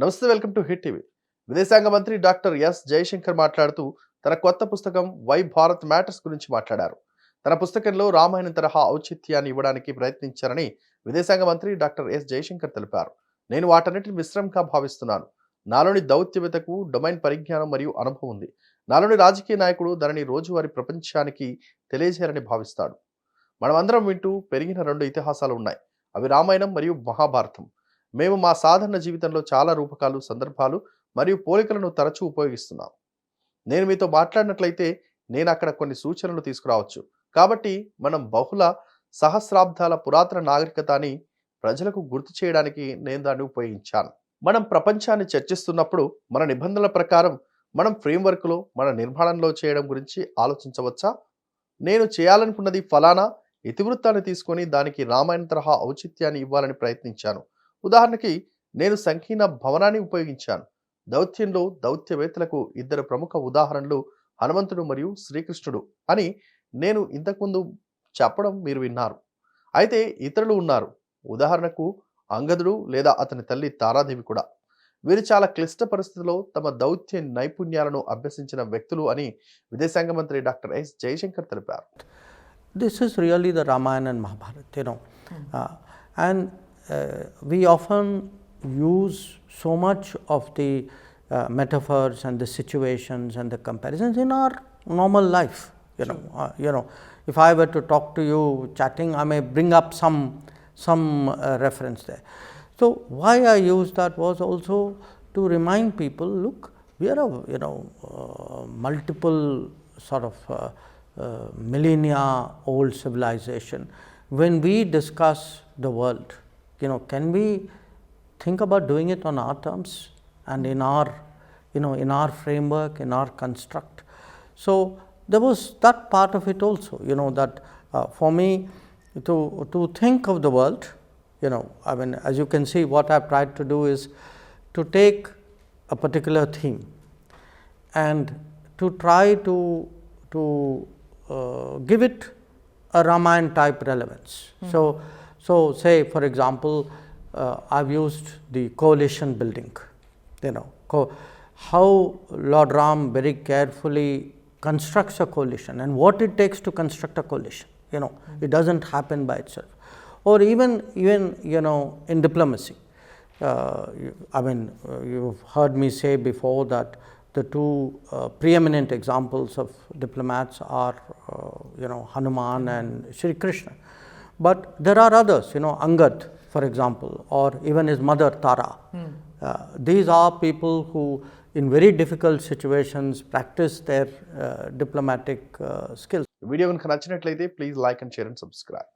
నమస్తే, welcome to hit TV. విదేశాంగ మంత్రి డాక్టర్ ఎస్ జయశంకర్ మాట్లాడుతూ తన కొత్త పుస్తకం వై భారత్ మ్యాటర్స్ గురించి మాట్లాడారు. తన పుస్తకంలో రామాయణం తరహా ఔచిత్యాన్ని ఇవ్వడానికి ప్రయత్నించారని విదేశాంగ మంత్రి డాక్టర్ ఎస్ జయశంకర్ తెలిపారు. నేను వాటన్నిటిని మిశ్రమంగా భావిస్తున్నాను. నాలోని దౌత్యవేత్తకు డొమైన్ పరిజ్ఞానం మరియు అనుభవం ఉంది. నాలోని రాజకీయ నాయకుడు దానిని రోజువారీ ప్రపంచానికి తెలియజేయాలని భావిస్తాడు. మనమందరం వింటూ పెరిగిన రెండు ఇతిహాసాలు ఉన్నాయి. అవి రామాయణం మరియు మహాభారతం. మేము మా సాధారణ జీవితంలో చాలా రూపకాలు, సందర్భాలు మరియు పోలికలను తరచూ ఉపయోగిస్తున్నాం. నేను మీతో మాట్లాడినట్లయితే నేను అక్కడ కొన్ని సూచనలు తీసుకురావచ్చు. కాబట్టి మనం బహుళ సహస్రాబ్దాల పురాతన నాగరికత అని ప్రజలకు గుర్తు చేయడానికి నేను దాన్ని ఉపయోగించాను. మనం ప్రపంచాన్ని చర్చిస్తున్నప్పుడు మన నిబంధనల ప్రకారం మనం ఫ్రేమ్వర్క్లో మన నిర్మాణంలో చేయడం గురించి ఆలోచించవచ్చా? నేను చేయాలనుకున్నది ఫలానా ఇతివృత్తాన్ని తీసుకొని దానికి రామాయణ తరహా ఔచిత్యాన్ని ఇవ్వాలని ప్రయత్నించాను. ఉదాహరణకి నేను సంకీర్ణ భవనాన్ని ఉపయోగించాను. దౌత్యంలో దౌత్యవేత్తలకు ఇద్దరు ప్రముఖ ఉదాహరణలు హనుమంతుడు మరియు శ్రీకృష్ణుడు అని నేను ఇంతకుముందు చెప్పడం మీరు విన్నారు. అయితే ఇతరులు ఉన్నారు. ఉదాహరణకు అంగదుడు లేదా అతని తల్లి తారాదేవి కూడా. వీరు చాలా క్లిష్ట పరిస్థితుల్లో తమ దౌత్య నైపుణ్యాలను అభ్యసించిన వ్యక్తులు అని విదేశాంగ మంత్రి డాక్టర్ ఎస్ జయశంకర్ తెలిపారు. This is really the Ramayana and Mahabharata, and we often use so much of the metaphors and the situations and the comparisons in our normal life. If I were to talk to you chatting, I may bring up some reference there. So why I used that was also to remind people, look, we are a multiple sort of millennia old civilization. When we discuss the world, can we think about doing it on our terms and in our framework, in our construct? So there was that part of it also, that for me to think of the world, I mean, as you can see, what I've tried to do is to take a particular theme and to try to give it a Ramayana type relevance. So say for example, I've used the coalition building, how Lord Ram very carefully constructs a coalition and what it takes to construct a coalition. It doesn't happen by itself. Or even in diplomacy, you've heard me say before that the two preeminent examples of diplomats are Hanuman and Shri Krishna. But there are others, Angad, for example, or even his mother Tara. These are people who in very difficult situations practice their diplomatic skills. Video కనుక నచ్చినట్లయితే please like and share and subscribe.